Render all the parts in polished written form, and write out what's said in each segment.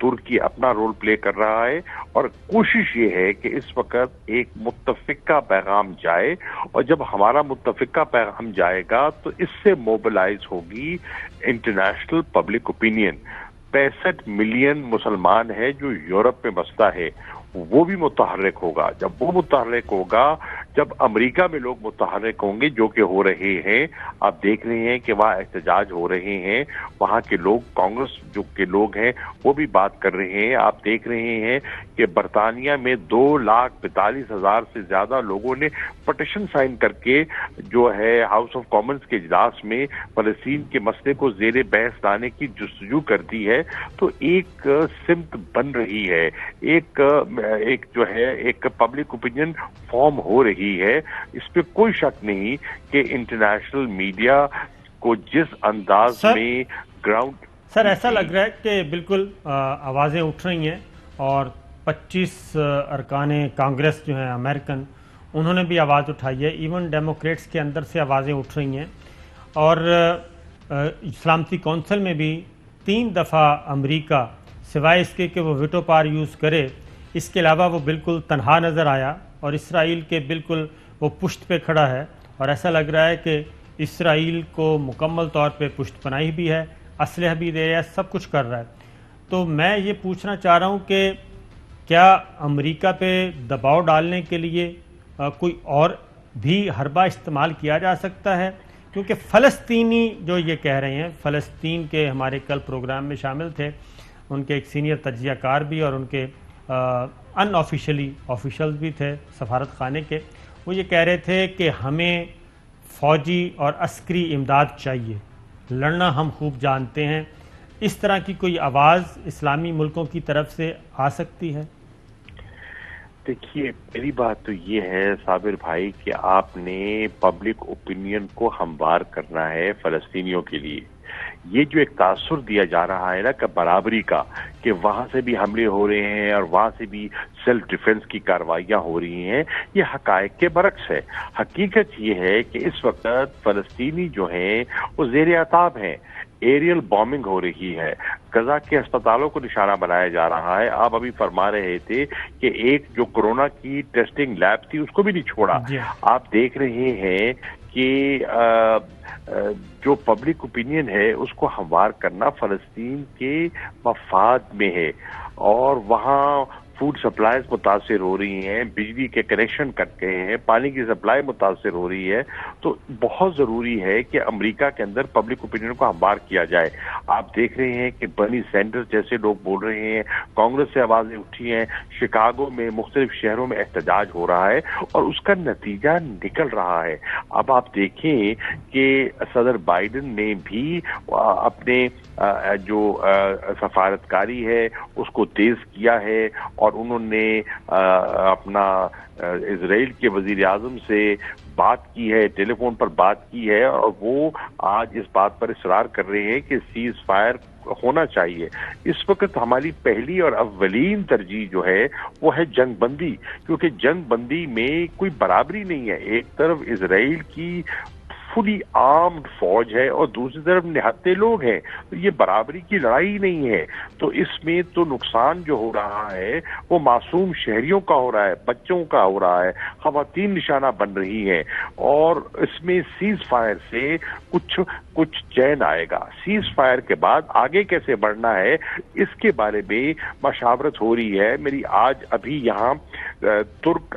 ترکی اپنا role play کر رہا ہے، اور کوشش یہ ہے کہ اس وقت ایک متفقہ پیغام جائے، اور جب ہمارا متفقہ پیغام جائے گا تو اس سے موبلائز ہوگی انٹرنیشنل پبلک اوپینین۔ 65 ملین مسلمان ہے جو یورپ میں بستا ہے، وہ بھی متحرک ہوگا۔ جب وہ متحرک ہوگا، جب امریکہ میں لوگ متحرک ہوں گے، جو کہ ہو رہے ہیں، آپ دیکھ رہے ہیں کہ وہاں احتجاج ہو رہے ہیں، وہاں کے لوگ، کانگریس جو کے لوگ ہیں وہ بھی بات کر رہے ہیں۔ آپ دیکھ رہے ہیں کہ برطانیہ میں 2,42,000 سے زیادہ لوگوں نے پٹیشن سائن کر کے جو ہے ہاؤس آف کامنز کے اجلاس میں فلسطین کے مسئلے کو زیر بحث لانے کی جستجو کر دی ہے۔ تو ایک سمت بن رہی ہے، ایک جو ہے ایک پبلک اوپینین فارم ہو رہی ہے۔ اس پہ کوئی شک نہیں کہ انٹرنیشنل میڈیا کو جس انداز میں گراؤنڈ سر ایسا لگ رہا ہے کہ بالکل آوازیں اٹھ رہی ہیں، اور 25 ارکان کانگریس جو ہیں امریکن، انہوں نے بھی آواز اٹھائی ہے، ایون ڈیموکریٹس کے اندر سے آوازیں اٹھ رہی ہیں، اور سلامتی کونسل میں بھی 3 دفعہ امریکہ سوائے اس کے کہ وہ ویٹو پاور یوز کرے، اس کے علاوہ وہ بالکل تنہا نظر آیا، اور اسرائیل کے بالکل وہ پشت پہ کھڑا ہے، اور ایسا لگ رہا ہے کہ اسرائیل کو مکمل طور پہ پشت پناہی بھی ہے، اسلحہ بھی دے رہا ہے، سب کچھ کر رہا ہے۔ تو میں یہ پوچھنا چاہ رہا ہوں کہ کیا امریکہ پہ دباؤ ڈالنے کے لیے کوئی اور بھی حربہ استعمال کیا جا سکتا ہے؟ کیونکہ فلسطینی جو یہ کہہ رہے ہیں، فلسطین کے ہمارے کل پروگرام میں شامل تھے ان کے ایک سینئر تجزیہ کار بھی، اور ان کے ان آفیشلی آفیشلز بھی تھے سفارت خانے کے، وہ یہ کہہ رہے تھے کہ ہمیں فوجی اور عسکری امداد چاہیے، لڑنا ہم خوب جانتے ہیں۔ اس طرح کی کوئی آواز اسلامی ملکوں کی طرف سے آ سکتی ہے؟ دیکھیے، پہلی بات تو یہ ہے صابر بھائی کہ آپ نے پبلک اوپینین کو ہموار کرنا ہے فلسطینیوں کے لیے۔ یہ جو ایک تاثر دیا جا رہا ہے نا کہ برابری کا، کہ وہاں سے بھی حملے ہو رہے ہیں اور وہاں سے بھی سیلف ڈیفنس کی کارروائیاں ہو رہی ہیں، یہ حقائق کے برعکس ہے۔ حقیقت یہ ہے کہ اس وقت فلسطینی جو ہیں وہ زیر عتاب ہیں، ایریل بامبنگ ہو رہی ہے، غزہ کے اسپتالوں کو نشانہ بنایا جا رہا ہے۔ آپ ابھی فرما رہے تھے کہ ایک جو کورونا کی ٹیسٹنگ لیب تھی اس کو بھی نہیں چھوڑا۔ آپ دیکھ رہے ہیں کہ جو پبلک اوپینین ہے اس کو ہموار کرنا فلسطین کے مفاد میں ہے، اور وہاں فوڈ سپلائیز متاثر ہو رہی ہیں، بجلی کے کنیکشن کٹ گئے ہیں، پانی کی سپلائی متاثر ہو رہی ہے۔ تو بہت ضروری ہے کہ امریکہ کے اندر پبلک اوپینین کو ہموار کیا جائے۔ آپ دیکھ رہے ہیں کہ برنی سینڈرز جیسے لوگ بول رہے ہیں، کانگریس سے آوازیں اٹھی ہیں، شکاگو میں مختلف شہروں میں احتجاج ہو رہا ہے، اور اس کا نتیجہ نکل رہا ہے۔ اب آپ دیکھیں کہ صدر بائیڈن نے بھی اپنے جو سفارتکاری ہے اس کو تیز کیا ہے، اور انہوں نے اپنا اسرائیل کے وزیر اعظم سے بات کی ہے، ٹیلی فون پر بات کی ہے، اور وہ آج اس بات پر اصرار کر رہے ہیں کہ سیز فائر ہونا چاہیے۔ اس وقت ہماری پہلی اور اولین ترجیح جو ہے وہ ہے جنگ بندی، کیونکہ جنگ بندی میں کوئی برابری نہیں ہے۔ ایک طرف اسرائیل کی فلی آرمڈ فوج ہے اور دوسری طرف نہتے لوگ ہیں، تو یہ برابری کی لڑائی نہیں ہے۔ تو اس میں تو نقصان جو ہو رہا ہے وہ معصوم شہریوں کا ہو رہا ہے، بچوں کا ہو رہا ہے، خواتین نشانہ بن رہی ہیں، اور اس میں سیز فائر سے کچھ چین آئے گا۔ سیز فائر کے بعد آگے کیسے بڑھنا ہے اس کے بارے میں مشاورت ہو رہی ہے۔ میری آج ابھی یہاں ترک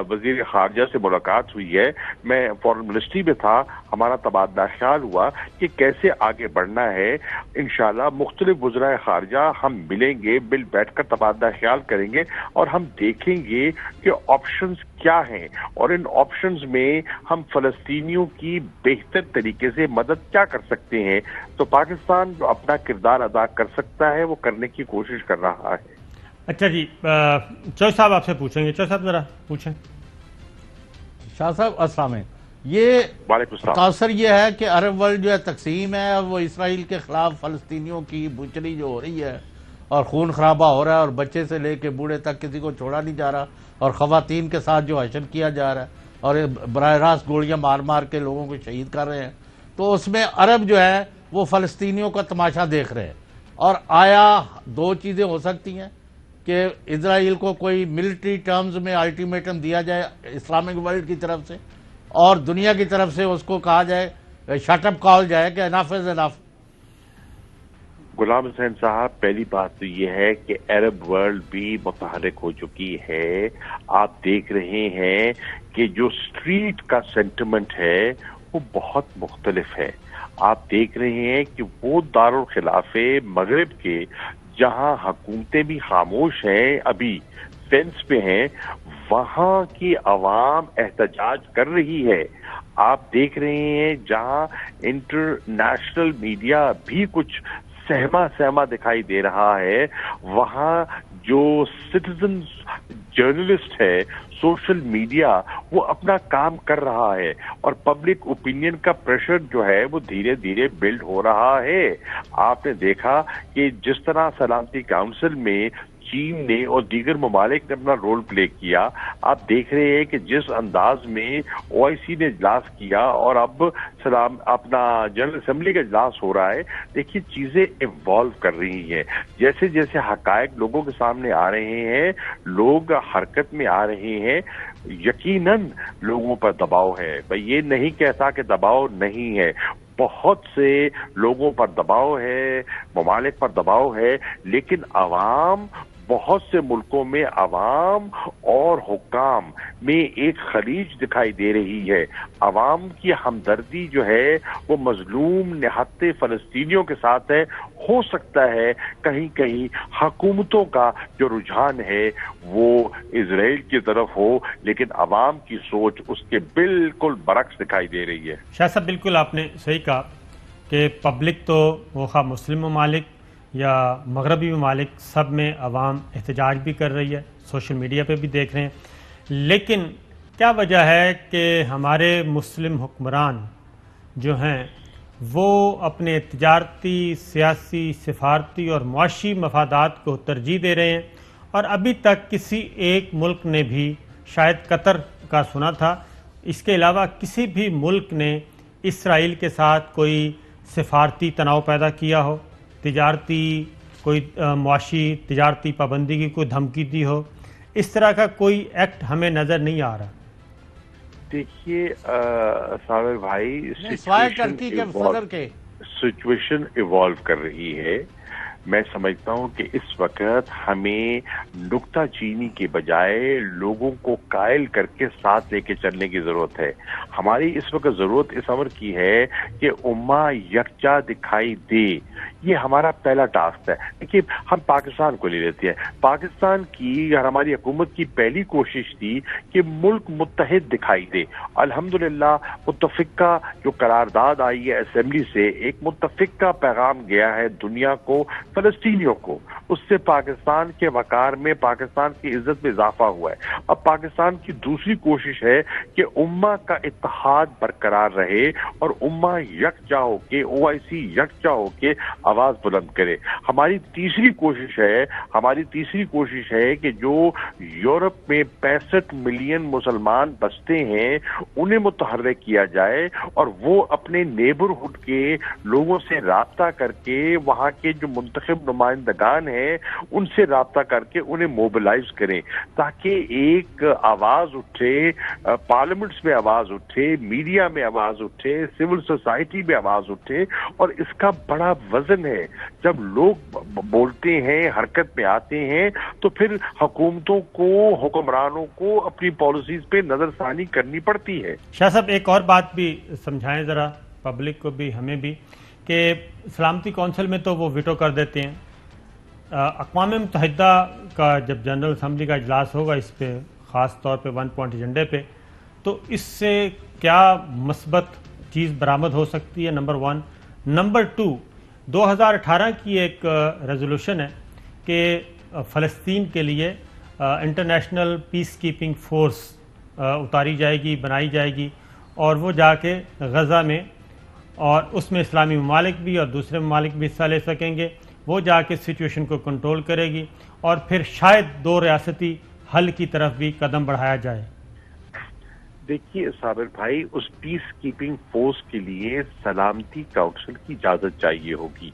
وزیر خارجہ سے ملاقات ہوئی ہے، میں فورن منسٹری میں تھا، ہمارا تبادلہ خیال ہوا کہ کیسے آگے بڑھنا ہے۔ انشاءاللہ مختلف وزرائے خارجہ ہم ملیں گے، مل بیٹھ کر تبادلہ خیال کریں گے، اور ہم دیکھیں گے کہ آپشنز کیا ہیں، اور ان آپشنز میں ہم فلسطینیوں کی بہتر طریقے سے مدد کیا کر سکتے ہیں۔ تو پاکستان جو اپنا کردار ادا کر سکتا ہے وہ کرنے کی کوشش کر رہا ہے۔ اچھا جی، چوہے صاحب آپ سے پوچھیں گے، چوہے صاحب ذرا پوچھیں۔ شاہ صاحب السلام علیکم۔ یہ تاثر یہ ہے کہ عرب ورلڈ جو ہے تقسیم ہے، اور وہ اسرائیل کے خلاف فلسطینیوں کی بچڑی جو ہو رہی ہے اور خون خرابہ ہو رہا ہے، اور بچے سے لے کے بوڑھے تک کسی کو چھوڑا نہیں جا رہا، اور خواتین کے ساتھ جو حشر کیا جا رہا ہے، اور براہ راست گولیاں مار مار کے لوگوں کو شہید کر رہے ہیں، تو اس میں عرب جو ہے وہ فلسطینیوں کا تماشا دیکھ رہے ہیں۔ اور آیا دو چیزیں ہو سکتی ہیں کہ اسرائیل کو کوئی ملٹری ٹرمز میں الٹیمیٹم دیا جائے اسلامک ورلڈ کی طرف سے، اور دنیا کی طرف سے اس کو کہا جائے، شٹ اپ کال جائے کہ انف از انف۔ غلام حسین صاحب، پہلی بات تو یہ ہے کہ عرب ورلڈ بھی متحرک ہو چکی ہے۔ آپ دیکھ رہے ہیں کہ جو اسٹریٹ کا سینٹیمنٹ ہے وہ بہت مختلف ہے۔ آپ دیکھ رہے ہیں کہ وہ دارالخلاف مغرب کے جہاں حکومتیں بھی خاموش ہیں، ابھی فینس پہ ہیں، وہاں کی عوام احتجاج کر رہی ہے۔ آپ دیکھ رہے ہیں جہاں انٹرنیشنل میڈیا بھی کچھ سہما دکھائی دے رہا ہے، وہاں جو سٹیزن جرنلسٹ ہے، سوشل میڈیا، وہ اپنا کام کر رہا ہے، اور پبلک اوپینین کا پریشر جو ہے وہ دھیرے دھیرے بلڈ ہو رہا ہے۔ آپ نے دیکھا کہ جس طرح سلامتی کونسل میں چین نے اور دیگر ممالک نے اپنا رول پلے کیا، آپ دیکھ رہے ہیں کہ جس انداز میں او آئی سی نے اجلاس کیا اور اب اپنا جنرل اسمبلی کا اجلاس ہو رہا ہے، دیکھیے چیزیں ایوالو کر رہی ہیں۔ جیسے جیسے حقائق لوگوں کے سامنے آ رہے ہیں، لوگ حرکت میں آ رہے ہیں، یقیناً لوگوں پر دباؤ ہے۔ بھئی یہ نہیں کہتا کہ دباؤ نہیں ہے، بہت سے لوگوں پر دباؤ ہے، ممالک پر دباؤ ہے، لیکن عوام، بہت سے ملکوں میں عوام اور حکام میں ایک خلیج دکھائی دے رہی ہے۔ عوام کی ہمدردی جو ہے وہ مظلوم نہتے فلسطینیوں کے ساتھ ہے۔ ہو سکتا ہے کہیں کہیں حکومتوں کا جو رجحان ہے وہ اسرائیل کی طرف ہو، لیکن عوام کی سوچ اس کے بالکل برعکس دکھائی دے رہی ہے۔ شاہ صاحب، بالکل آپ نے صحیح کہا کہ پبلک تو وہ خواہ مسلم ممالک یا مغربی ممالک، سب میں عوام احتجاج بھی کر رہی ہے، سوشل میڈیا پہ بھی دیکھ رہے ہیں، لیکن کیا وجہ ہے کہ ہمارے مسلم حکمران جو ہیں وہ اپنے تجارتی، سیاسی، سفارتی اور معاشی مفادات کو ترجیح دے رہے ہیں، اور ابھی تک کسی ایک ملک نے بھی، شاید قطر کا سنا تھا، اس کے علاوہ کسی بھی ملک نے اسرائیل کے ساتھ کوئی سفارتی تناؤ پیدا کیا ہو، تجارتی کوئی معاشی تجارتی پابندی کی کوئی دھمکی دی ہو، اس طرح کا کوئی ایکٹ ہمیں نظر نہیں آ رہا۔ دیکھیے صابر بھائی، سچویشن ایوالو کر رہی ہے۔ میں سمجھتا ہوں کہ اس وقت ہمیں نکتہ چینی کے بجائے لوگوں کو قائل کر کے ساتھ لے کے چلنے کی ضرورت ہے۔ ہماری اس وقت ضرورت اس امر کی ہے کہ امہ یکجا دکھائی دے، یہ ہمارا پہلا ٹاسک ہے۔ دیکھیے ہم پاکستان کو لے لیتے ہیں، پاکستان کی ہماری حکومت کی پہلی کوشش تھی کہ ملک متحد دکھائی دے۔ الحمدللہ متفقہ جو قرارداد آئی ہے اسمبلی سے، ایک متفقہ پیغام گیا ہے دنیا کو، فلسطینیوں کو، اس سے پاکستان کے وقار میں، پاکستان کی عزت میں اضافہ ہوا ہے۔ اب پاکستان کی دوسری کوشش ہے کہ امہ کا اتحاد برقرار رہے اور امہ یکجا ہو کے، او آئی سی یکجا ہو کے آواز بلند کرے۔ ہماری تیسری کوشش ہے کہ جو یورپ میں 65 ملین مسلمان بستے ہیں انہیں متحرک کیا جائے، اور وہ اپنے نیبرہڈ کے لوگوں سے رابطہ کر کے، وہاں کے جو منتخب نمائندگان ہیں ان سے رابطہ کر کے انہیں موبلائز کریں، تاکہ ایک آواز اٹھے، پارلیمنٹس میں آواز اٹھے، میڈیا میں آواز اٹھے، سول سوسائٹی میں آواز اٹھے۔ اور اس کا بڑا وزن ہے، جب لوگ بولتے ہیں، حرکت میں آتے ہیں، تو پھر حکومتوں کو، حکمرانوں کو اپنی پالیسیز پہ نظر ثانی کرنی پڑتی ہے۔ شاہ صاحب ایک اور بات بھی سمجھائیں ذرا پبلک کو بھی، ہمیں بھی، کہ سلامتی کونسل میں تو وہ ویٹو کر دیتے ہیں، اقوام متحدہ کا جب جنرل اسمبلی کا اجلاس ہوگا اس پہ، خاص طور پہ 1 پوائنٹ ایجنڈے پہ، تو اس سے کیا مثبت چیز برآمد ہو سکتی ہے؟ نمبر 1۔ نمبر 2، 2018 کی ایک ریزولوشن ہے کہ فلسطین کے لیے انٹرنیشنل پیس کیپنگ فورس اتاری جائے گی، بنائی جائے گی، اور وہ جا کے غزہ میں، اور اس میں اسلامی ممالک بھی اور دوسرے ممالک بھی حصہ لے سکیں گے، وہ جا کے سچویشن کو کنٹرول کرے گی، اور پھر شاید 2 ریاستی حل کی طرف بھی قدم بڑھایا جائے۔ دیکھیے صابر بھائی، اس پیس کیپنگ فورس کے لیے سلامتی کونسل کی اجازت چاہیے ہوگی،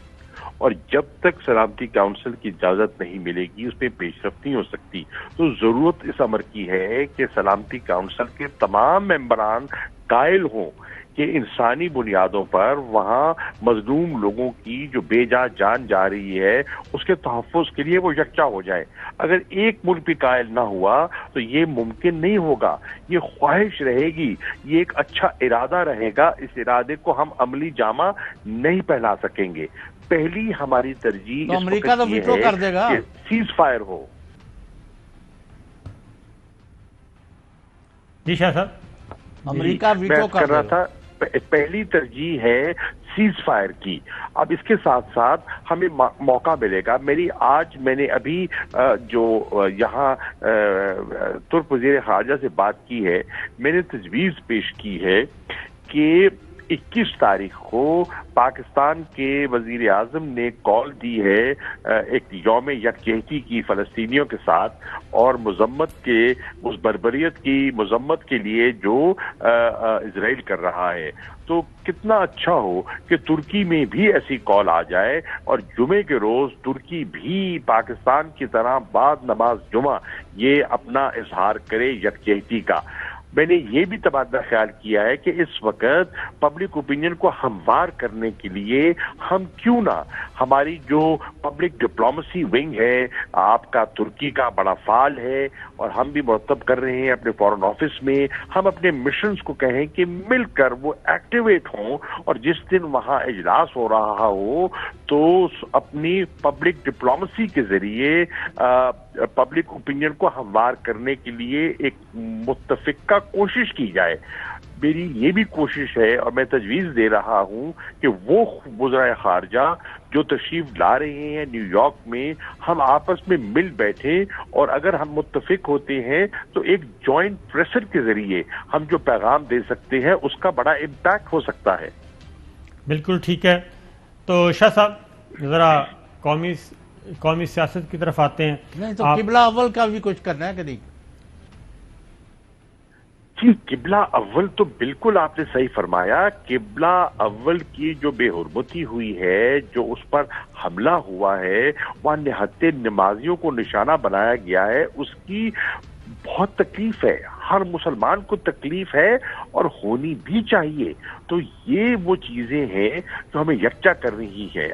اور جب تک سلامتی کونسل کی اجازت نہیں ملے گی اس پہ پیش رفت نہیں ہو سکتی. تو ضرورت اس امر کی ہے کہ سلامتی کونسل کے تمام ممبران قائل ہوں کہ انسانی بنیادوں پر وہاں مظلوم لوگوں کی جو بے جا جان جا رہی ہے اس کے تحفظ کے لیے وہ یکجا ہو جائے. اگر ایک ملک بھی قائل نہ ہوا تو یہ ممکن نہیں ہوگا. یہ خواہش رہے گی, یہ ایک اچھا ارادہ رہے گا, اس ارادے کو ہم عملی جامہ نہیں پہنا سکیں گے. پہلی ہماری ترجیح تو امریکہ تو ویٹو کر دے گا کہ سیز فائر ہو. جی شاہ صاحب, امریکہ ویٹو کر رہا تھا. پہلی ترجیح ہے سیز فائر کی. اب اس کے ساتھ ساتھ ہمیں موقع ملے گا. میں نے ابھی جو یہاں ترک وزیر خارجہ سے بات کی ہے, میں نے تجویز پیش کی ہے کہ 21 تاریخ کو پاکستان کے وزیر اعظم نے کال دی ہے ایک یوم یکجہتی کی فلسطینیوں کے ساتھ, اور مذمت کے اس بربریت کی مذمت کے لیے جو اسرائیل کر رہا ہے. تو کتنا اچھا ہو کہ ترکی میں بھی ایسی کال آ جائے اور جمعے کے روز ترکی بھی پاکستان کی طرح بعد نماز جمعہ یہ اپنا اظہار کرے یکجہتی کا. میں نے یہ بھی تبادلہ خیال کیا ہے کہ اس وقت پبلک اوپینین کو ہموار کرنے کے لیے ہم کیوں نہ ہماری جو پبلک ڈپلومیسی ونگ ہے, آپ کا ترکی کا بڑا فعال ہے اور ہم بھی مرتب کر رہے ہیں اپنے فورن آفس میں, ہم اپنے مشنز کو کہیں کہ مل کر وہ ایکٹیویٹ ہوں, اور جس دن وہاں اجلاس ہو رہا ہو تو اپنی پبلک ڈپلومیسی کے ذریعے پبلک اوپینین کو ہموار کرنے کے لیے ایک متفقہ کوشش کی جائے. میری یہ بھی کوشش ہے اور میں تجویز دے رہا ہوں کہ وہ وزرائے خارجہ جو تشریف لا رہے ہیں نیو یارک میں, ہم آپس میں مل بیٹھیں, اور اگر ہم متفق ہوتے ہیں تو ایک جوائنٹ پریسر کے ذریعے ہم جو پیغام دے سکتے ہیں اس کا بڑا امپیکٹ ہو سکتا ہے. بالکل ٹھیک ہے. تو شاہ صاحب ذرا قومی سیاست کی طرف آتے ہیں. نہیں تو قبلہ اول کا بھی کچھ کرنا ہے کہ نہیں؟ جی, قبلہ اول تو بالکل آپ نے صحیح فرمایا. قبلہ اول کی جو بے حرمتی ہوئی ہے, جو اس پر حملہ ہوا ہے, وہاں نہتے نمازیوں کو نشانہ بنایا گیا ہے, اس کی بہت تکلیف ہے. ہر مسلمان کو تکلیف ہے اور ہونی بھی چاہیے. تو یہ وہ چیزیں ہیں جو ہمیں یکجا کر رہی ہے.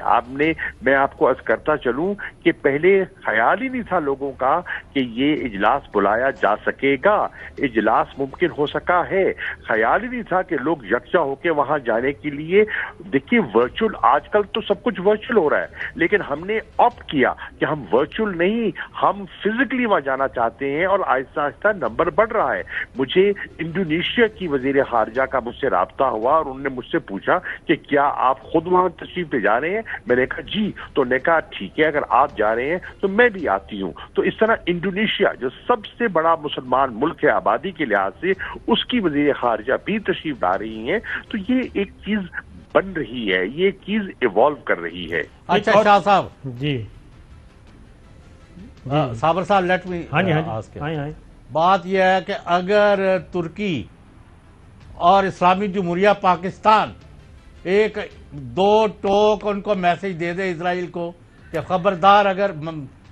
میں آپ کو عرض کرتا چلوں کہ پہلے خیال ہی نہیں تھا لوگوں کا کہ یہ اجلاس بلایا جا سکے گا, اجلاس ممکن ہو سکا ہے. خیال ہی نہیں تھا کہ لوگ یکجا ہو کے وہاں جانے کے لیے. دیکھیے ورچوئل, آج کل تو سب کچھ ورچوئل ہو رہا ہے, لیکن ہم نے آپٹ کیا کہ ہم ورچوئل نہیں, ہم فزیکلی وہاں جانا چاہتے ہیں, اور آہستہ آہستہ نمبر بڑھ رہا ہے. مجھے انڈونیشیا کی وزیر خارجہ کا مجھ سے رابطہ ہوا اور انہوں نے مجھ سے پوچھا کہ کیا آپ خود وہاں تشریف لے جا رہے ہیں. میں نے کہا جی. تو نے کہا ٹھیک ہے, اگر آپ جا رہے ہیں تو میں بھی آتی ہوں. تو اس طرح انڈونیشیا جو سب سے بڑا مسلمان ملک ہے آبادی کے لحاظ سے, اس کی وزیر خارجہ بھی تشریف لا رہی ہیں. تو یہ ایک چیز بن رہی ہے, یہ ایک چیز ایوالو کر رہی ہے. اچھا شاہ صاحب, جی صابر صاحب, لیٹ می بات یہ ہے کہ اگر ترکی اور اسلامی جمہوریہ پاکستان ایک دو ٹوک ان کو میسج دے دے اسرائیل کو کہ خبردار اگر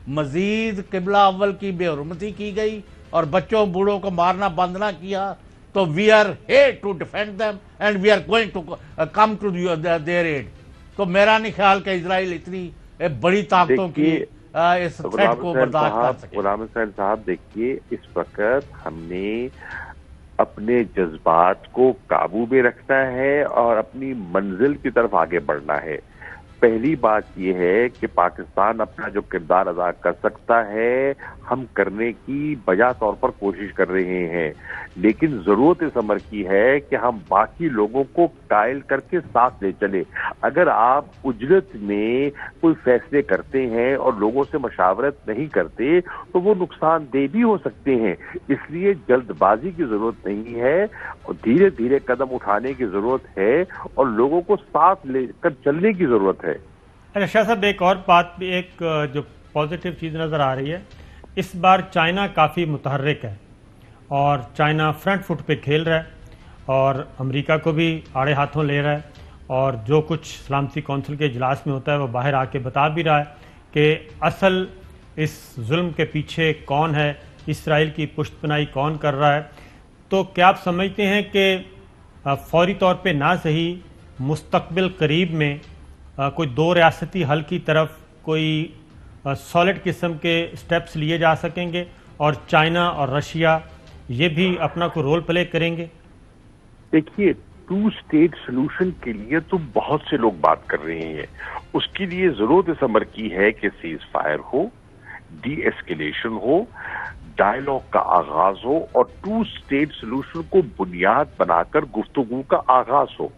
مزید قبلہ اول کی بے حرمتی کی گئی اور بچوں بوڑھوں کو مارنا بند نہ کیا تو we are here to defend them and we are going to come to their aid. تو میرا نہیں خیال کہ اسرائیل اتنی بڑی طاقتوں کی اس تھریٹ کو برداشت کر سکے. غلام حسین صاحب, دیکھیے اس وقت ہم نے اپنے جذبات کو قابو میں رکھنا ہے اور اپنی منزل کی طرف آگے بڑھنا ہے. پہلی بات یہ ہے کہ پاکستان اپنا جو کردار ادا کر سکتا ہے ہم کرنے کی بجا طور پر کوشش کر رہے ہیں, لیکن ضرورت اس امر کی ہے کہ ہم باقی لوگوں کو قائل کر کے ساتھ لے چلے. اگر آپ اجرت میں کوئی فیصلے کرتے ہیں اور لوگوں سے مشاورت نہیں کرتے تو وہ نقصان دہ بھی ہو سکتے ہیں. اس لیے جلد بازی کی ضرورت نہیں ہے, اور دھیرے دھیرے قدم اٹھانے کی ضرورت ہے اور لوگوں کو ساتھ لے کر چلنے کی ضرورت ہے. اچھا شاہ صاحب, ایک اور بات بھی, ایک جو پازیٹیو چیز نظر آ رہی ہے, اس بار چائنا کافی متحرک ہے اور چائنا فرنٹ فٹ پہ کھیل رہا ہے اور امریکہ کو بھی آڑے ہاتھوں لے رہا ہے, اور جو کچھ سلامتی کونسل کے اجلاس میں ہوتا ہے وہ باہر آ کے بتا بھی رہا ہے کہ اصل اس ظلم کے پیچھے کون ہے، اسرائیل کی پشت پناہی کون کر رہا ہے. تو کیا آپ سمجھتے ہیں کہ فوری طور پہ نہ صحیح مستقبل قریب میں کوئی دو ریاستی حل کی طرف کوئی سالڈ قسم کے سٹیپس لیے جا سکیں گے اور چائنا اور رشیا یہ بھی اپنا کوئی رول پلے کریں گے؟ دیکھیے، 2 اسٹیٹ سلوشن کے لیے تو بہت سے لوگ بات کر رہے ہیں. اس کے لیے ضرورت اس امر کی ہے کہ سیز فائر ہو، ڈی ایسکیلیشن ہو، ڈائیلاگ کا آغاز ہو اور 2 اسٹیٹ سلوشن کو بنیاد بنا کر گفتگو کا آغاز ہو.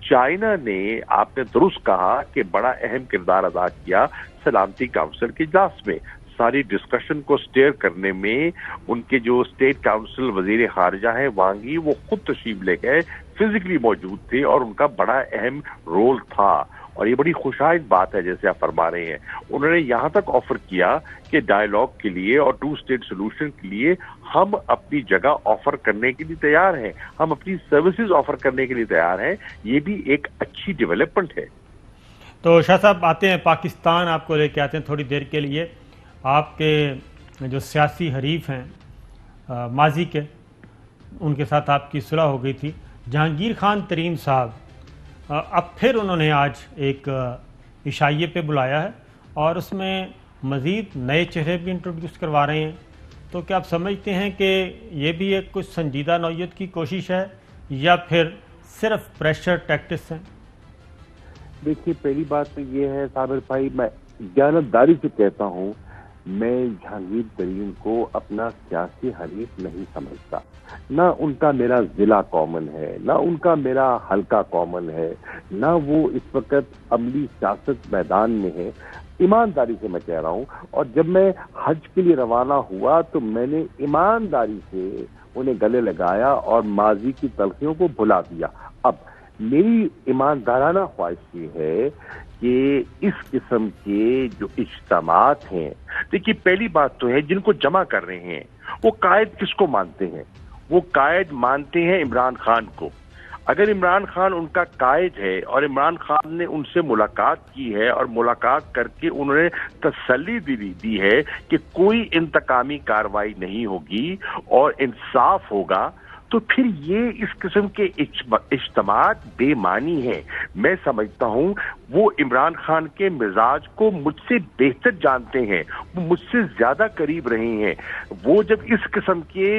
چائنا نے، آپ نے درست کہا، کہ بڑا اہم کردار ادا کیا سلامتی کونسل کے اجلاس میں. ساری ڈسکشن کو سٹیئر کرنے میں ان کے جو اسٹیٹ کونسل وزیر خارجہ ہیں وانگ یی، وہ خود تشریف لے گئے، فزیکلی موجود تھے اور ان کا بڑا اہم رول تھا. اور یہ بڑی خوشائن بات ہے جیسے آپ فرما رہے ہیں. انہوں نے یہاں تک آفر کیا کہ ڈائیلاگ کے لیے اور 2 اسٹیٹ سولوشن کے لیے ہم اپنی جگہ آفر کرنے کے لیے تیار ہیں، ہم اپنی سروسز آفر کرنے کے لیے تیار ہیں. یہ بھی ایک اچھی ڈیولپمنٹ ہے. تو شاہ صاحب آتے ہیں پاکستان، آپ کو لے کے آتے ہیں تھوڑی دیر کے لیے. آپ کے جو سیاسی حریف ہیں ماضی کے، ان کے ساتھ آپ کی صلح ہو گئی تھی. جہانگیر خان ترین صاحب اب پھر انہوں نے آج ایک عشائیے پہ بلایا ہے اور اس میں مزید نئے چہرے بھی انٹروڈیوس کروا رہے ہیں. تو کیا آپ سمجھتے ہیں کہ یہ بھی ایک کچھ سنجیدہ نوعیت کی کوشش ہے یا پھر صرف پریشر ٹیکٹکس ہیں؟ دیکھیے، پہلی بات تو یہ ہے صابر بھائی، میں دیانتداری سے کہتا ہوں، میں جہانگیر ترین کو اپنا سیاسی حریف نہیں سمجھتا. نہ ان کا میرا ضلع کامن ہے، نہ ان کا میرا حلقہ کامن ہے، نہ وہ اس وقت عملی سیاست میدان میں ہے. ایمانداری سے میں کہہ رہا ہوں. اور جب میں حج کے لیے روانہ ہوا تو میں نے ایمانداری سے انہیں گلے لگایا اور ماضی کی تلخیوں کو بھلا دیا. اب میری ایماندارانہ خواہش یہ ہے کہ اس قسم کے جو اجتماعات ہیں، دیکھیے پہلی بات تو ہے جن کو جمع کر رہے ہیں وہ قائد کس کو مانتے ہیں؟ وہ قائد مانتے ہیں عمران خان کو. اگر عمران خان ان کا قائد ہے اور عمران خان نے ان سے ملاقات کی ہے اور ملاقات کر کے انہوں نے تسلی دی ہے کہ کوئی انتقامی کارروائی نہیں ہوگی اور انصاف ہوگا، تو پھر یہ اس قسم کے اجتماعات بے معنی ہیں. میں سمجھتا ہوں وہ عمران خان کے مزاج کو مجھ سے بہتر جانتے ہیں، وہ مجھ سے زیادہ قریب رہے ہیں. وہ جب اس قسم کے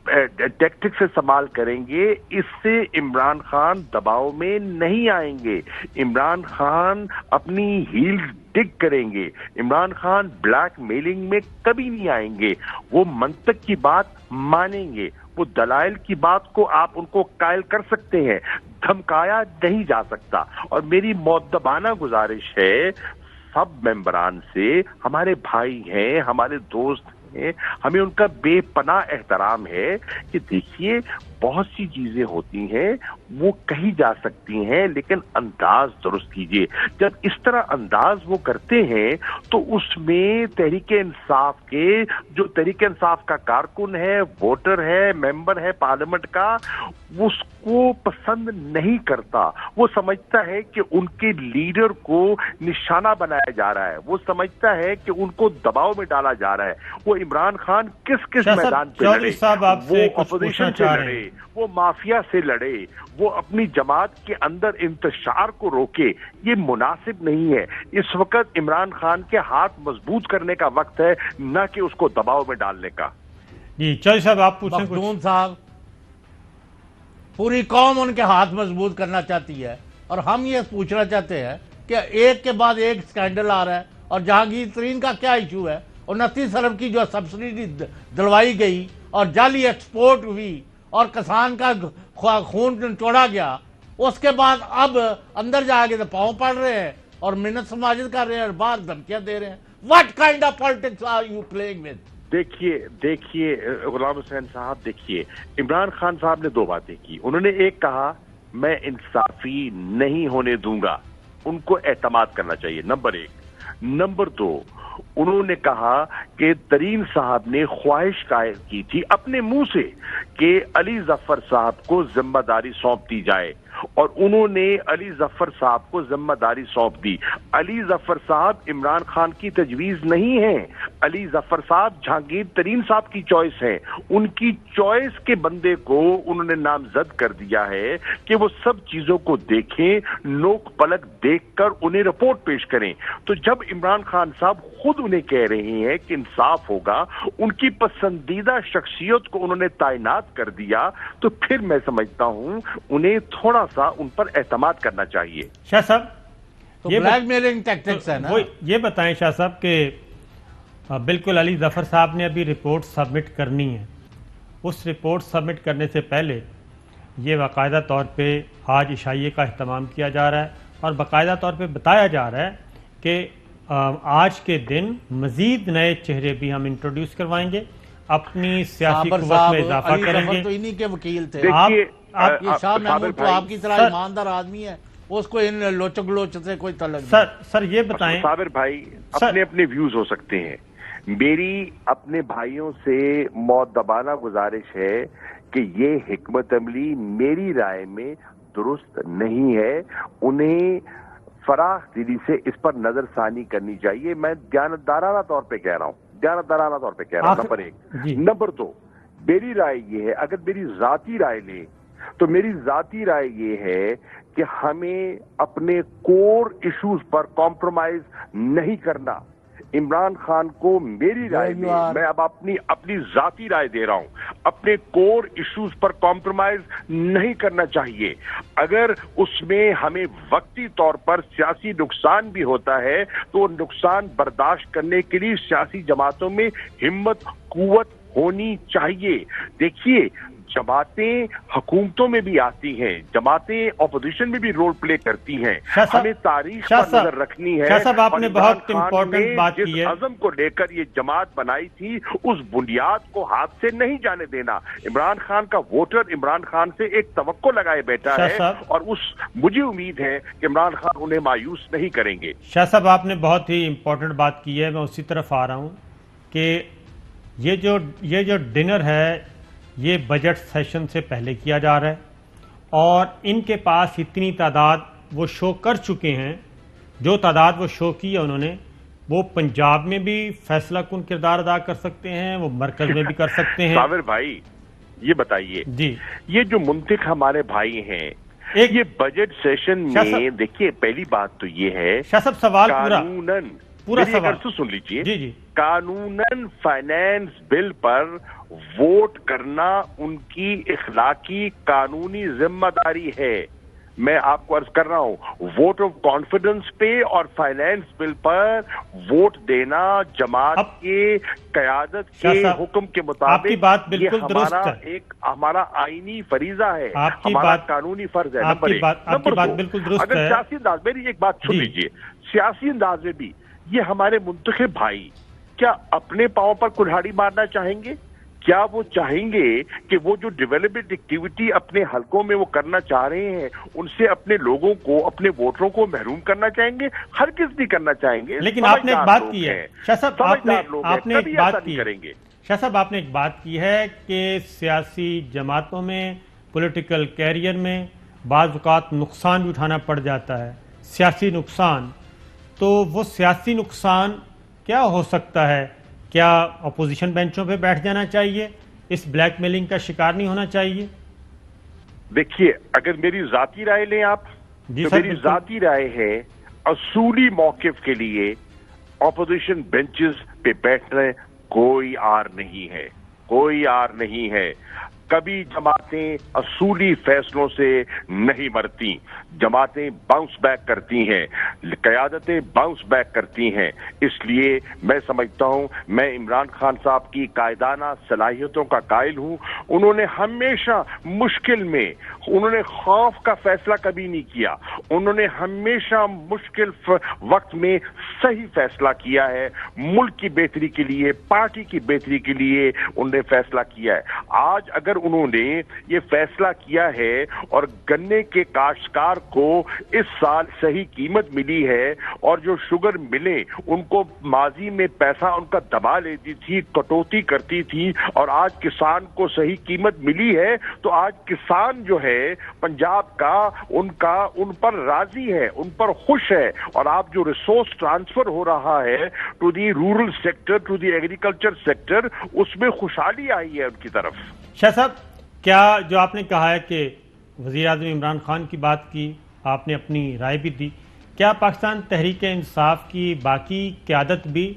ٹیکٹک سے استعمال کریں گے، اس سے عمران خان دباؤ میں نہیں آئیں گے. عمران خان اپنی ہیلز ڈگ کریں گے. عمران خان بلیک میلنگ میں کبھی نہیں آئیں گے. وہ منطق کی بات مانیں گے. وہ دلائل کی بات کو آپ ان کو قائل کر سکتے ہیں، دھمکایا نہیں جا سکتا. اور میری مؤدبانہ گزارش ہے سب ممبران سے، ہمارے بھائی ہیں، ہمارے دوست ہیں، ہمیں ان کا بے پناہ احترام ہے کہ دیکھیے بہت سی چیزیں ہوتی ہیں وہ کہی جا سکتی ہیں لیکن انداز درست کیجیے. جب اس طرح انداز وہ کرتے ہیں تو اس میں تحریک انصاف کے جو تحریک انصاف کا کارکن ہے، ووٹر ہے، ممبر ہے پارلیمنٹ کا، اس کو پسند نہیں کرتا. وہ سمجھتا ہے کہ ان کے لیڈر کو نشانہ بنایا جا رہا ہے، وہ سمجھتا ہے کہ ان کو دباؤ میں ڈالا جا رہا ہے. وہ عمران خان کس میدان پہ لڑے، وہ اپوزیشن سے لڑے، وہ مافیا سے لڑے، وہ اپنی جماعت کے اندر انتشار کو روکے، یہ مناسب نہیں ہے. اس وقت عمران خان کے ہاتھ مضبوط کرنے کا وقت ہے، نہ کہ اس کو دباؤ میں ڈالنے کا. جی چودھری صاحب آپ پوچھیں. مخدوم صاحب، پوری قوم ان کے ہاتھ مضبوط کرنا چاہتی ہے اور ہم یہ پوچھنا چاہتے ہیں کہ ایک کے بعد ایک سکینڈل آ رہا ہے. اور جہانگیر ترین کا کیا ایشو ہے؟ 29 ارب کی جو سبسڈی دلوائی گئی اور جعلی ایکسپورٹ ہوئی اور کسان کا خون توڑا گیا، اس کے بعد اب اندر جا کے تو پاؤں پڑ رہے ہیں اور منت سماجت کر رہے ہیں اور باہر دھمکیاں دے رہے ہیں. What kind of politics are you playing with? دیکھیے غلام حسین صاحب، دیکھیے عمران خان صاحب نے 2 باتیں کی. انہوں نے ایک کہا میں انصافی نہیں ہونے دوں گا، ان کو اعتماد کرنا چاہیے، نمبر 1. نمبر 2، انہوں نے کہا کہ ترین صاحب نے خواہش قائم کی تھی اپنے منہ سے کہ علی ظفر صاحب کو ذمہ داری سونپ دی جائے اور انہوں نے علی ظفر صاحب کو ذمہ داری سونپ دی. علی ظفر صاحب عمران خان کی تجویز نہیں ہے. علی ظفر صاحب جہانگیر ترین صاحب کی چوائس ہے. ان کی چوائس کے بندے کو انہوں نے نامزد کر دیا ہے کہ وہ سب چیزوں کو دیکھیں, نوک پلک دیکھ کر انہیں رپورٹ پیش کریں. تو جب عمران خان صاحب خود انہیں کہہ رہے ہیں کہ انصاف ہوگا, ان کی پسندیدہ شخصیت کو انہوں نے تعینات کر دیا, تو پھر میں سمجھتا ہوں انہیں تھوڑا سا ان پر اعتماد کرنا چاہیے. شاہ صاحب تو بلیک میلنگ ٹیکٹکس ہے نا. یہ بتائیں شاہ صاحب کہ بالکل علی ظفر صاحب نے ابھی رپورٹ سبمٹ کرنی ہے. اس رپورٹ سبمٹ کرنے سے پہلے یہ باقاعدہ طور پہ آج عشائیے کا اہتمام کیا جا رہا ہے اور باقاعدہ طور پہ بتایا جا رہا ہے کہ آج کے دن مزید نئے چہرے بھی ہم انٹروڈیوس کروائیں گے, اپنی سیاسی قوت میں اضافہ کریں گے. تو انہی کے وکیل تھے. دیکھیے شاہ محمود تو آپ کی طرح ایماندار آدمی ہے, اس کو ان لوچک لوچ سے کوئی تعلق نہیں. سر یہ بتائیں, صابر بھائی اپنے اپنے ویوز ہو سکتے ہیں. میری اپنے بھائیوں سے مؤدبانہ گزارش ہے کہ یہ حکمت عملی میری رائے میں درست نہیں ہے. انہیں فراخ دلی سے اس پر نظر ثانی کرنی چاہیے. میں دیانتدارانہ طور پہ کہہ رہا ہوں, نمبر 1. نمبر 2, میری رائے یہ ہے, اگر میری ذاتی رائے لیں تو میری ذاتی رائے یہ ہے کہ ہمیں اپنے کور ایشوز پر کمپرومائز نہیں کرنا. عمران خان کو میری رائے میں اب اپنی ذاتی رائے دے رہا ہوں, اپنے کور ایشوز پر کمپرومائز نہیں کرنا چاہیے. اگر اس میں ہمیں وقتی طور پر سیاسی نقصان بھی ہوتا ہے تو نقصان برداشت کرنے کے لیے سیاسی جماعتوں میں ہمت قوت ہونی چاہیے. دیکھیے جماعتیں حکومتوں میں بھی آتی ہیں, جماعتیں اپوزیشن میں بھی رول پلے کرتی ہیں. ہمیں تاریخ پر نظر رکھنی ہے. شاہ صاحب آپ نے بہت امپورٹنٹ بات کی ہے. جس عزم کو لے کر یہ جماعت بنائی تھی اس بنیاد کو ہاتھ سے نہیں جانے دینا. عمران خان کا ووٹر عمران خان سے ایک توقع لگائے بیٹھا ہے اور مجھے امید ہے کہ عمران خان انہیں مایوس نہیں کریں گے. شاہ صاحب آپ نے بہت ہی امپورٹنٹ بات کی ہے, میں اسی طرف آ رہا ہوں کہ یہ جو ڈنر ہے یہ بجٹ سیشن سے پہلے کیا جا رہا ہے اور ان کے پاس اتنی تعداد وہ شو کر چکے ہیں. جو تعداد وہ شو کی ہے انہوں نے, وہ پنجاب میں بھی فیصلہ کن کردار ادا کر سکتے ہیں, وہ مرکز میں بھی کر سکتے ہیں. صابر بھائی یہ بتائیے, جی یہ جو منطق ہمارے بھائی ہیں یہ بجٹ سیشن میں, دیکھیے پہلی بات تو یہ ہے شاہ صاحب سوال پورا سوال سن لیجیے. جی قانوناً فائنانس بل پر ووٹ کرنا ان کی اخلاقی قانونی ذمہ داری ہے. میں آپ کو عرض کر رہا ہوں, ووٹ آف کانفیڈنس پہ اور فائنانس بل پر ووٹ دینا جماعت کے قیادت کے حکم کے مطابق یہ ہمارا آئینی فریضہ ہے, ہمارا قانونی فرض ہے. نمبر 2, اگر سیاسی انداز, میری ایک بات سن لیجیے, سیاسی انداز میں بھی یہ ہمارے منتخب بھائی کیا اپنے پاؤں پر کلہاڑی مارنا چاہیں گے؟ کیا وہ چاہیں گے کہ وہ جو ڈیولپمنٹ ایکٹیویٹی اپنے حلقوں میں وہ کرنا چاہ رہے ہیں ان سے اپنے لوگوں کو, اپنے ووٹروں کو محروم کرنا چاہیں گے؟ ہرگز نہیں کرنا چاہیں گے. لیکن آپ نے ایک بات کی ہے شاہ صاحب, آپ نے ایک بات کی ہے شاہ صاحب, آپ نے ایک بات کی ہے کہ سیاسی جماعتوں میں, پولیٹیکل کیریئر میں بعض اوقات نقصان بھی اٹھانا پڑ جاتا ہے, سیاسی نقصان. تو وہ سیاسی نقصان کیا ہو سکتا ہے؟ کیا اپوزیشن بینچوں پہ بیٹھ جانا چاہیے؟ اس بلیک میلنگ کا شکار نہیں ہونا چاہیے؟ دیکھیے اگر میری ذاتی رائے لیں آپ, تو میری ذاتی رائے ہے اصولی موقف کے لیے اپوزیشن بینچز پہ بیٹھنے کوئی آر نہیں ہے, کوئی آر نہیں ہے. کبھی جماعتیں اصولی فیصلوں سے نہیں مرتی, جماعتیں باؤنس بیک کرتی ہیں, قیادتیں باؤنس بیک کرتی ہیں. اس لیے میں سمجھتا ہوں, میں عمران خان صاحب کی قائدانہ صلاحیتوں کا قائل ہوں. انہوں نے ہمیشہ مشکل میں, انہوں نے خوف کا فیصلہ کبھی نہیں کیا, انہوں نے ہمیشہ مشکل وقت میں صحیح فیصلہ کیا ہے. ملک کی بہتری کے لیے, پارٹی کی بہتری کے لیے انہوں نے فیصلہ کیا ہے. آج اگر انہوں نے یہ فیصلہ کیا ہے اور گنے کے کاشتکار کو اس سال صحیح قیمت ملی ہے، اور جو شوگر ملیں ان کو ماضی میں پیسہ ان کا دبا لیتی تھی، کٹوتی کرتی تھی، اور آج کسان کو صحیح قیمت ملی ہے، تو آج کسان جو ہے پنجاب کا ان پر راضی ہے، ان پر خوش ہے، اور آپ جو ریسورس ٹرانسفر ہو رہا ہے to the rural sector, to the agriculture sector, اس میں خوشحالی آئی ہے ان کی طرف۔ شاہ صاحب، کیا جو آپ نے کہا ہے کہ وزیر اعظم عمران خان کی بات کی، آپ نے اپنی رائے بھی دی، کیا پاکستان تحریک انصاف کی باقی قیادت بھی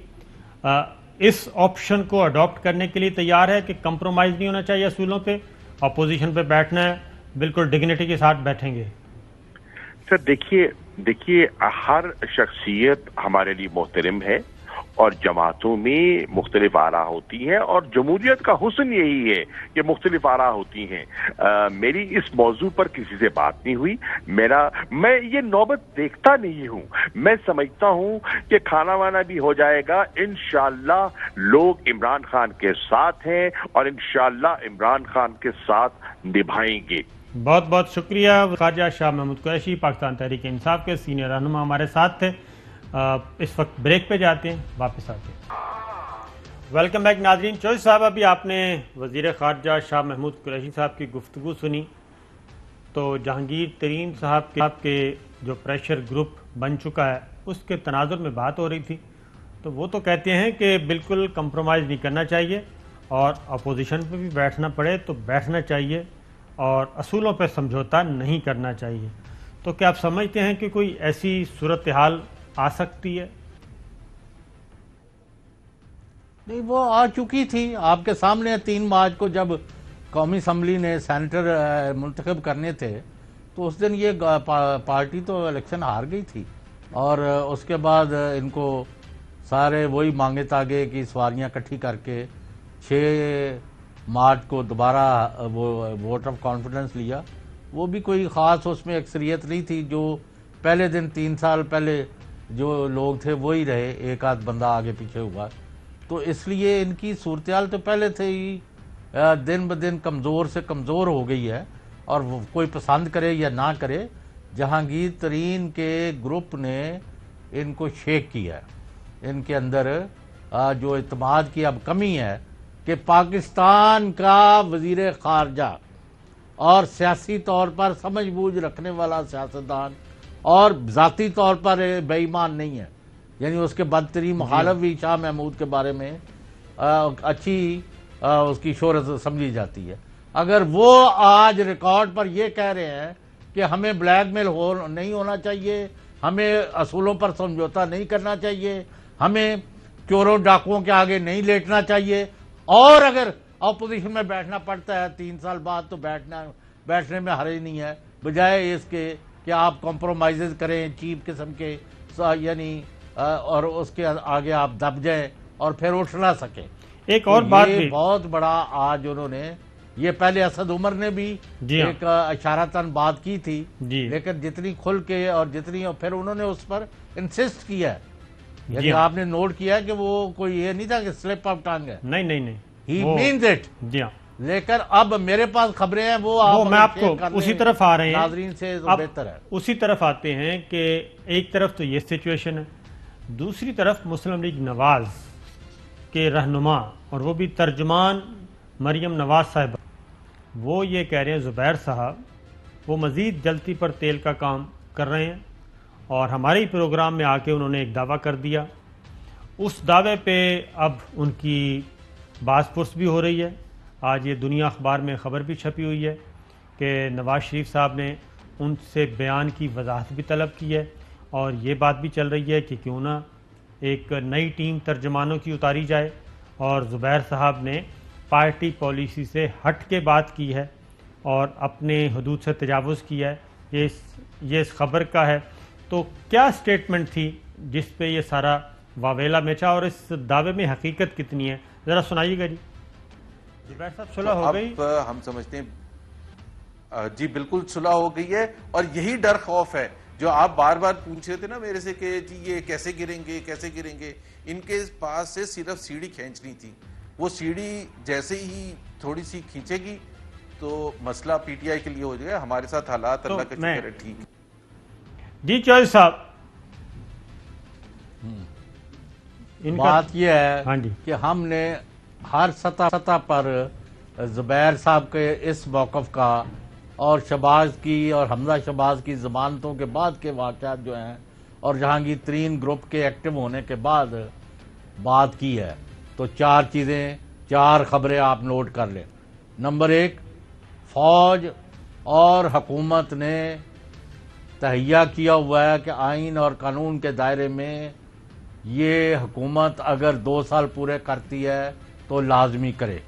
اس آپشن کو اڈاپٹ کرنے کے لیے تیار ہے کہ کمپرومائز نہیں ہونا چاہیے اصولوں پہ، اپوزیشن پہ بیٹھنا ہے، بالکل ڈگنیٹی کے ساتھ بیٹھیں گے؟ سر دیکھیے ہر شخصیت ہمارے لیے محترم ہے، اور جماعتوں میں مختلف آراء ہوتی ہیں، اور جمہوریت کا حسن یہی ہے کہ مختلف آراء ہوتی ہیں۔ میری اس موضوع پر کسی سے بات نہیں ہوئی، میں یہ نوبت دیکھتا نہیں ہوں، میں سمجھتا ہوں کہ کھانا وانا بھی ہو جائے گا، انشاءاللہ لوگ عمران خان کے ساتھ ہیں، اور انشاءاللہ عمران خان کے ساتھ نبھائیں گے۔ بہت بہت شکریہ۔ خواجہ شاہ محمود قریشی، پاکستان تحریک انصاف کے سینئر رہنما ہمارے ساتھ تھے۔ اس وقت بریک پہ جاتے ہیں، واپس آتے ہیں۔ ویلکم بیک ناظرین۔ چوہدری صاحب، ابھی آپ نے وزیر خارجہ شاہ محمود قریشی صاحب کی گفتگو سنی، تو جہانگیر ترین صاحب کے جو پریشر گروپ بن چکا ہے اس کے تناظر میں بات ہو رہی تھی، تو وہ تو کہتے ہیں کہ بالکل کمپرومائز نہیں کرنا چاہیے، اور اپوزیشن پہ بھی بیٹھنا پڑے تو بیٹھنا چاہیے، اور اصولوں پہ سمجھوتا نہیں کرنا چاہیے۔ تو کیا آپ سمجھتے ہیں کہ کوئی ایسی صورتحال آ سکتی ہے؟ نہیں، وہ آ چکی تھی آپ کے سامنے۔ 3 مارچ کو جب قومی اسمبلی نے سینیٹر منتخب کرنے تھے تو اس دن یہ پارٹی تو الیکشن ہار گئی تھی، اور اس کے بعد ان کو سارے وہی مانگے تاگے کی سواریاں اکٹھی کر کے 6 مارچ کو دوبارہ وہ ووٹ آف کانفیڈنس لیا۔ وہ بھی کوئی خاص اس میں اکثریت نہیں تھی، جو پہلے دن 3 سال پہلے جو لوگ تھے وہی رہے، ایک آدھ بندہ آگے پیچھے ہوا۔ تو اس لیے ان کی صورتحال تو پہلے سے ہی دن بدن کمزور سے کمزور ہو گئی ہے، اور کوئی پسند کرے یا نہ کرے، جہانگیر ترین کے گروپ نے ان کو شیک کیا ہے۔ ان کے اندر جو اعتماد کی اب کمی ہے کہ پاکستان کا وزیر خارجہ اور سیاسی طور پر سمجھ بوجھ رکھنے والا سیاستدان اور ذاتی طور پر بے ایمان نہیں ہے، یعنی اس کے بدترین مخالف بھی شاہ محمود کے بارے میں اچھی اس کی شہرت سمجھی جاتی ہے۔ اگر وہ آج ریکارڈ پر یہ کہہ رہے ہیں کہ ہمیں بلیک میل نہیں ہونا چاہیے، ہمیں اصولوں پر سمجھوتا نہیں کرنا چاہیے، ہمیں چوروں ڈاکوؤں کے آگے نہیں لیٹنا چاہیے، اور اگر اپوزیشن میں بیٹھنا پڑتا ہے 3 سال بعد تو بیٹھنے میں حرج نہیں ہے، بجائے اس کے کہ آپ کمپرومائزز کریں چیپ قسم کے، یعنی اور اس کے آگے آپ دب جائیں اور پھر اٹھ نہ سکیں۔ ایک اور بات بھی بہت بڑا آج انہوں نے، یہ پہلے اسد عمر نے بھی ایک اشارتاً بات کی تھی، لیکن جتنی کھل کے اور جتنی پھر انہوں نے اس پر انسسٹ کیا ہے، یعنی آپ نے نوٹ کیا کہ وہ کوئی یہ نہیں تھا کہ سلپ آف ٹنگ ہے، نہیں ہی مینز اٹ۔ جی ہاں، لیکن اب میرے پاس خبریں ہیں، وہ میں آپ کو اسی طرف آ رہے ہیں، ناظرین سے بہتر ہے اسی طرف آتے ہیں کہ ایک طرف تو یہ سچویشن ہے، دوسری طرف مسلم لیگ نواز کے رہنما اور وہ بھی ترجمان مریم نواز صاحبہ، وہ یہ کہہ رہے ہیں زبیر صاحب وہ مزید جلتی پر تیل کا کام کر رہے ہیں، اور ہمارے ہی پروگرام میں آ کے انہوں نے ایک دعویٰ کر دیا، اس دعوے پہ اب ان کی باز پرس بھی ہو رہی ہے۔ آج یہ دنیا اخبار میں خبر بھی چھپی ہوئی ہے کہ نواز شریف صاحب نے ان سے بیان کی وضاحت بھی طلب کی ہے، اور یہ بات بھی چل رہی ہے کہ کیوں نہ ایک نئی ٹیم ترجمانوں کی اتاری جائے، اور زبیر صاحب نے پارٹی پالیسی سے ہٹ کے بات کی ہے اور اپنے حدود سے تجاوز کیا ہے، یہ اس خبر کا ہے۔ تو کیا سٹیٹمنٹ تھی جس پہ یہ سارا واویلا مچا، اور اس دعوے میں حقیقت کتنی ہے؟ ذرا سنائیے گا۔ جی زبیر صاحب، صلح ہو گئی؟ اب ہم سمجھتے ہیں جی بالکل صلح ہو گئی ہے، اور یہی ڈر خوف ہے جو آپ بار بار پوچھ رہے تھے نا میرے سے کہ جی یہ کیسے گریں گے۔ ان کے پاس سے صرف سیڑھی کھینچنی تھی، وہ سیڑھی جیسے ہی تھوڑی سی کھینچے گی تو مسئلہ پی ٹی آئی کے لیے ہو جائے گا. ہمارے ساتھ حالات اللہ کا شکر ہے ٹھیک. جی چوہدری صاحب بات یہ ہے ہاں جی کہ ہم نے ہر سطح پر زبیر صاحب کے اس موقف کا اور شہباز کی اور حمزہ شہباز کی ضمانتوں کے بعد کے واقعات جو ہیں اور جہانگیر ترین گروپ کے ایکٹیو ہونے کے بعد بات کی ہے. تو 4 خبریں آپ نوٹ کر لیں. نمبر 1، فوج اور حکومت نے تہیہ کیا ہوا ہے کہ آئین اور قانون کے دائرے میں یہ حکومت اگر 2 سال پورے کرتی ہے تو لازمی کرے.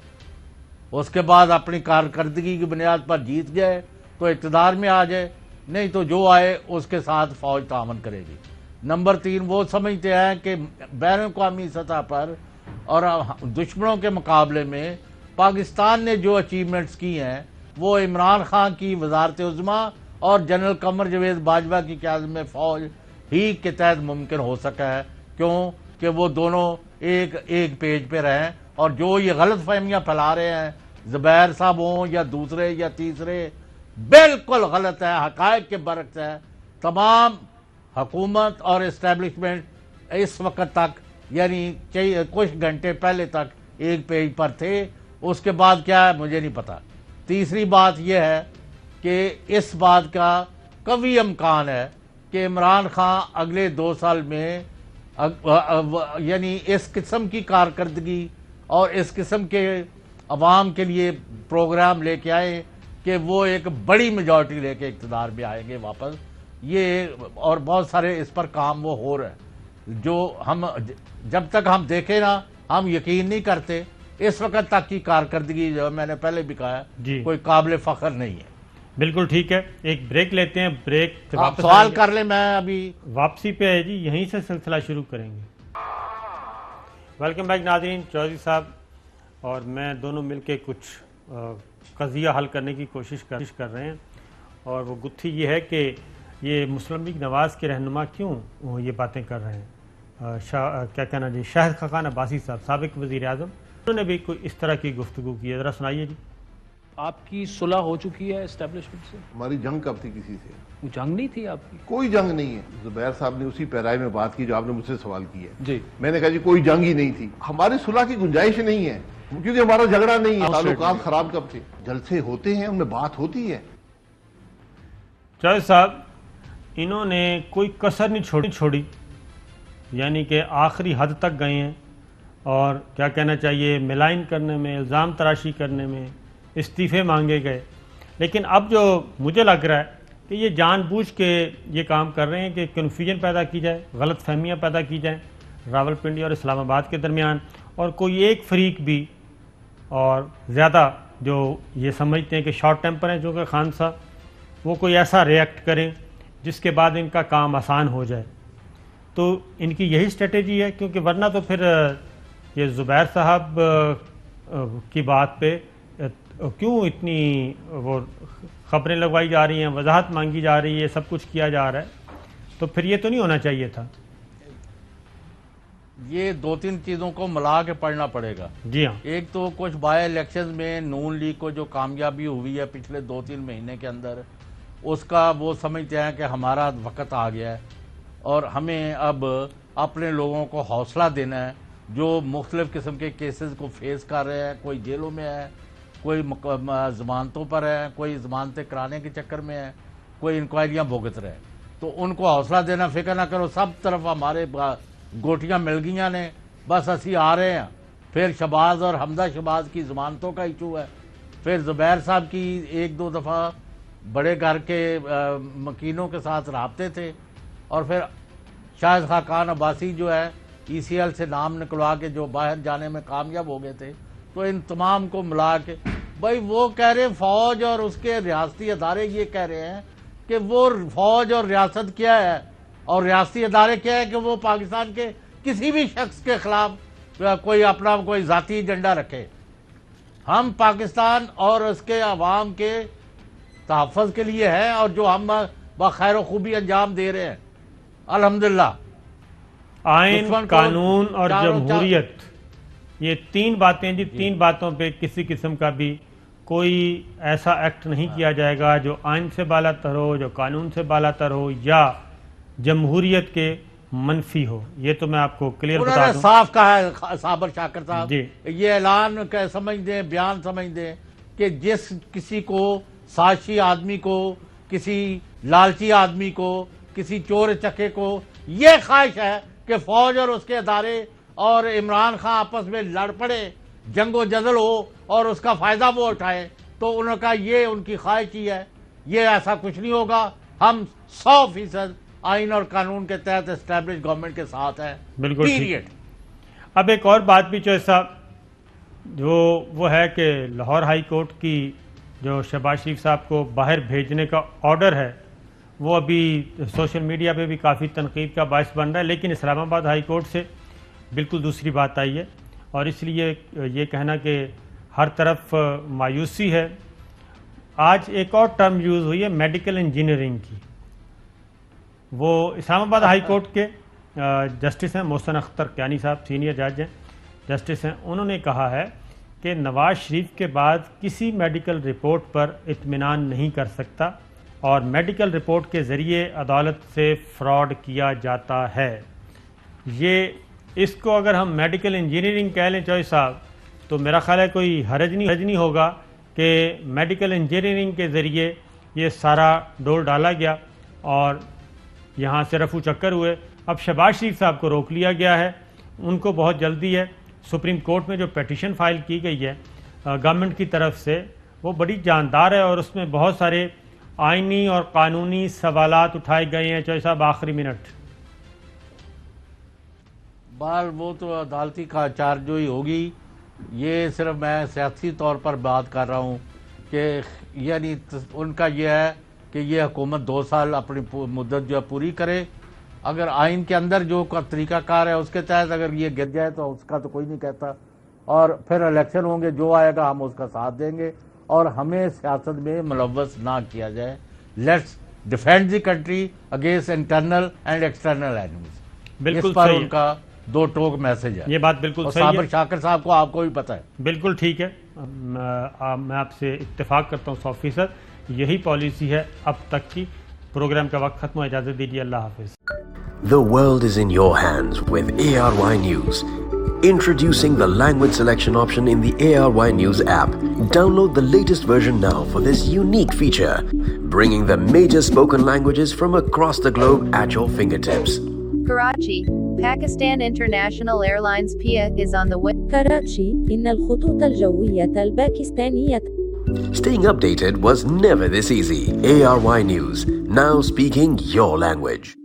اس کے بعد اپنی کارکردگی کی بنیاد پر جیت گئے تو اقتدار میں آ جائے، نہیں تو جو آئے اس کے ساتھ فوج تعاون کرے گی. نمبر 3، وہ سمجھتے ہیں کہ بین الاقوامی سطح پر اور دشمنوں کے مقابلے میں پاکستان نے جو اچیومنٹس کی ہیں وہ عمران خان کی وزارت عظمیٰ اور جنرل قمر جاوید باجوہ کی قیادت میں فوج ہی کے تحت ممکن ہو سکا ہے. کیوں کہ وہ دونوں ایک پیج پہ رہیں. اور جو یہ غلط فہمیاں پھیلا رہے ہیں زبیر صاحب ہوں یا دوسرے یا تیسرے، بالکل غلط ہے، حقائق کے برعکس ہے. تمام حکومت اور اسٹیبلشمنٹ اس وقت تک یعنی کچھ گھنٹے پہلے تک ایک پیج پر تھے. اس کے بعد کیا ہے مجھے نہیں پتا. تیسری بات یہ ہے کہ اس بات کا قوی امکان ہے کہ عمران خان اگلے 2 سال میں یعنی اس قسم کی کارکردگی اور اس قسم کے عوام کے لیے پروگرام لے کے آئے کہ وہ ایک بڑی میجورٹی لے کے اقتدار میں آئیں گے واپس. یہ اور بہت سارے اس پر کام وہ ہو رہے ہیں جو ہم جب تک ہم دیکھیں نا ہم یقین نہیں کرتے. اس وقت تک کی کارکردگی جو میں نے پہلے بھی کہا ہے کوئی قابل فخر نہیں ہے. بالکل ٹھیک ہے، ایک بریک لیتے ہیں. بریک سوال کر لیں، میں ابھی واپسی پہ ہے جی یہیں سے سلسلہ شروع کریں گے. ویلکم بیک ناظرین. چودھری صاحب اور میں دونوں مل کے کچھ قضیہ حل کرنے کی کوشش کر رہے ہیں، اور وہ گتھی یہ ہے کہ یہ مسلم لیگ نواز کے رہنما کیوں یہ باتیں کر رہے ہیں. کیا کہنا جی، شاہد خاقان عباسی صاحب سابق وزیر اعظم، انہوں نے بھی کوئی اس طرح کی گفتگو کی ہے، ذرا سنائیے جی. آپ کی صلح ہو چکی ہے اسٹیبلشمنٹ سے؟ ہماری جنگ کب تھی کسی سے؟ وہ جنگ نہیں تھی آپ کی؟ کوئی جنگ نہیں ہے. زبیر صاحب نے اسی پیرائی میں بات کی جو آپ نے مجھ سے سوال کی ہے. جی میں نے کہا جی کوئی جنگ ہی نہیں تھی. ہماری صلح کی گنجائش نہیں ہے کیونکہ ہمارا جھگڑا نہیں ہے. تعلقات خراب کب تھے؟ جلسے ہوتے ہیں، ان میں بات ہوتی ہے. چودھری صاحب انہوں نے کوئی کسر نہیں چھوڑی، یعنی کہ آخری حد تک گئے ہیں، اور کیا کہنا چاہیے ملائن کرنے میں، الزام تراشی کرنے میں، استعفے مانگے گئے. لیکن اب جو مجھے لگ رہا ہے کہ یہ جان بوجھ کے یہ کام کر رہے ہیں کہ کنفیوژن پیدا کی جائے، غلط فہمیاں پیدا کی جائیں راولپنڈی اور اسلام آباد کے درمیان، اور کوئی ایک فریق بھی اور زیادہ جو یہ سمجھتے ہیں کہ شارٹ ٹیمپر ہیں چونکہ خان صاحب، وہ کوئی ایسا ریئیکٹ کریں جس کے بعد ان کا کام آسان ہو جائے. تو ان کی یہی اسٹریٹجی ہے، کیونکہ ورنہ تو پھر یہ زبیر صاحب کی بات پہ کیوں اتنی وہ خبریں لگوائی جا رہی ہیں، وضاحت مانگی جا رہی ہے، سب کچھ کیا جا رہا ہے، تو پھر یہ تو نہیں ہونا چاہیے تھا. یہ 2-3 چیزوں کو ملا کے پڑھنا پڑے گا. جی ہاں، ایک تو کچھ بائی الیکشنز میں نون لیگ کو جو کامیابی ہوئی ہے پچھلے 2-3 مہینے کے اندر، اس کا وہ سمجھتے ہیں کہ ہمارا وقت آ گیا ہے اور ہمیں اب اپنے لوگوں کو حوصلہ دینا ہے جو مختلف قسم کے کیسز کو فیس کر رہے ہیں. کوئی جیلوں میں ہے، کوئی ضمانتوں پر ہے، کوئی ضمانتیں کرانے کے چکر میں ہے، کوئی انکوائریاں بھگت رہے ہیں. تو ان کو حوصلہ دینا، فکر نہ کرو، سب طرف ہمارے گوٹیاں مل گئیاں نے، بس اسی آ رہے ہیں. پھر شہباز اور حمزہ شہباز کی ضمانتوں کا ایشو ہے. پھر زبیر صاحب کی 1-2 دفعہ بڑے گھر کے مکینوں کے ساتھ رابطے تھے، اور پھر شاہد خاقان عباسی جو ہے ای سی ایل سے نام نکلوا کے جو باہر جانے میں کامیاب ہو گئے تھے. تو ان تمام کو ملا کے بھائی وہ کہہ رہے فوج اور اس کے ریاستی ادارے یہ کہہ رہے ہیں کہ وہ فوج اور ریاست کیا ہے اور ریاستی ادارے کیا ہے کہ وہ پاکستان کے کسی بھی شخص کے خلاف کوئی اپنا کوئی ذاتی ایجنڈا رکھے. ہم پاکستان اور اس کے عوام کے تحفظ کے لیے ہے، اور جو ہم بخیر و خوبی انجام دے رہے ہیں الحمدللہ. آئین، قانون اور جمہوریت، یہ 3 باتیں جی، 3 باتوں پہ کسی قسم کا بھی کوئی ایسا ایکٹ نہیں کیا جائے گا جو آئین سے بالا تر ہو, جو قانون سے بالا تر ہو یا جمہوریت کے منفی ہو. یہ تو میں آپ کو کلیئر بتا دوں. صاف کہا ہے صابر شاکر صاحب, جی یہ اعلان سمجھ دیں, بیان سمجھ دیں کہ جس کسی کو سازشی آدمی کو, کسی لالچی آدمی کو, کسی چور چکے کو یہ خواہش ہے کہ فوج اور اس کے ادارے اور عمران خان آپس میں لڑ پڑے, جنگ و جدل ہو اور اس کا فائدہ وہ اٹھائے, تو انہوں نے کہا یہ ان کی خواہش ہی ہے. یہ ایسا کچھ نہیں ہوگا. ہم 100% آئین اور قانون کے تحت اسٹیبلش گورنمنٹ کے ساتھ ہے. بالکل پیریڈ. اب ایک اور بات بھی چوہے صاحب, جو وہ ہے کہ لاہور ہائی کورٹ کی جو شہباز شریف صاحب کو باہر بھیجنے کا آرڈر ہے وہ ابھی سوشل میڈیا پہ بھی کافی تنقید کا باعث بن رہا ہے, لیکن اسلام آباد ہائی کورٹ سے بالکل دوسری بات آئی ہے, اور اس لیے یہ کہنا کہ ہر طرف مایوسی ہے. آج ایک اور ٹرم یوز ہوئی ہے میڈیکل انجینئرنگ کی. وہ اسلام آباد ہائی کورٹ کے جسٹس ہیں محسن اختر کیانی صاحب, سینئر جج ہیں, جسٹس ہیں. انہوں نے کہا ہے کہ نواز شریف کے بعد کسی میڈیکل رپورٹ پر اطمینان نہیں کر سکتا اور میڈیکل رپورٹ کے ذریعے عدالت سے فراڈ کیا جاتا ہے. یہ اس کو اگر ہم میڈیکل انجینئرنگ کہہ لیں چوہے صاحب تو میرا خیال ہے کوئی حرج نہیں ہوگا کہ میڈیکل انجینئرنگ کے ذریعے یہ سارا ڈور ڈالا گیا اور یہاں سے رفو چکر ہوئے. اب شہباز شریف صاحب کو روک لیا گیا ہے, ان کو بہت جلدی ہے. سپریم کورٹ میں جو پیٹیشن فائل کی گئی ہے گورنمنٹ کی طرف سے وہ بڑی جاندار ہے اور اس میں بہت سارے آئینی اور قانونی سوالات اٹھائے گئے ہیں. چوہے صاحب آخری منٹ. بال وہ تو عدالتی کا چارجوئی ہوگی. یہ صرف میں سیاسی طور پر بات کر رہا ہوں کہ یعنی ان کا یہ ہے کہ یہ حکومت 2 سال اپنی مدت جو ہے پوری کرے. اگر آئین کے اندر جو کا طریقہ کار ہے اس کے تحت اگر یہ گر جائے تو اس کا تو کوئی نہیں کہتا, اور پھر الیکشن ہوں گے, جو آئے گا ہم اس کا ساتھ دیں گے, اور ہمیں سیاست میں ملوث نہ کیا جائے. Let's defend the country against internal and external enemies. بالکل اس پر صحیح ان کا 2 ٹوک میسج ہے. یہ بات بالکل صحیح ہے. صابر شاکر صاحب کو آپ کو بھی پتہ ہے. بالکل ٹھیک ہے, میں آپ سے اتفاق کرتا ہوں 100%. یہی پالیسی ہے اب تک کی. پروگرام کا وقت ختم ہو, اجازت دیجیے, اللہ حافظ. The world is in your hands with ARY News. Introducing the language selection option in the ARY News app. Download the latest version now for this unique feature, bringing the major spoken languages from across the globe at your fingertips. Karachi, Pakistan International Airlines PIA is on the way. كراتشي إن الخطوط الجوية الباكستانية. Staying updated was never this easy. ARY News, now speaking your language.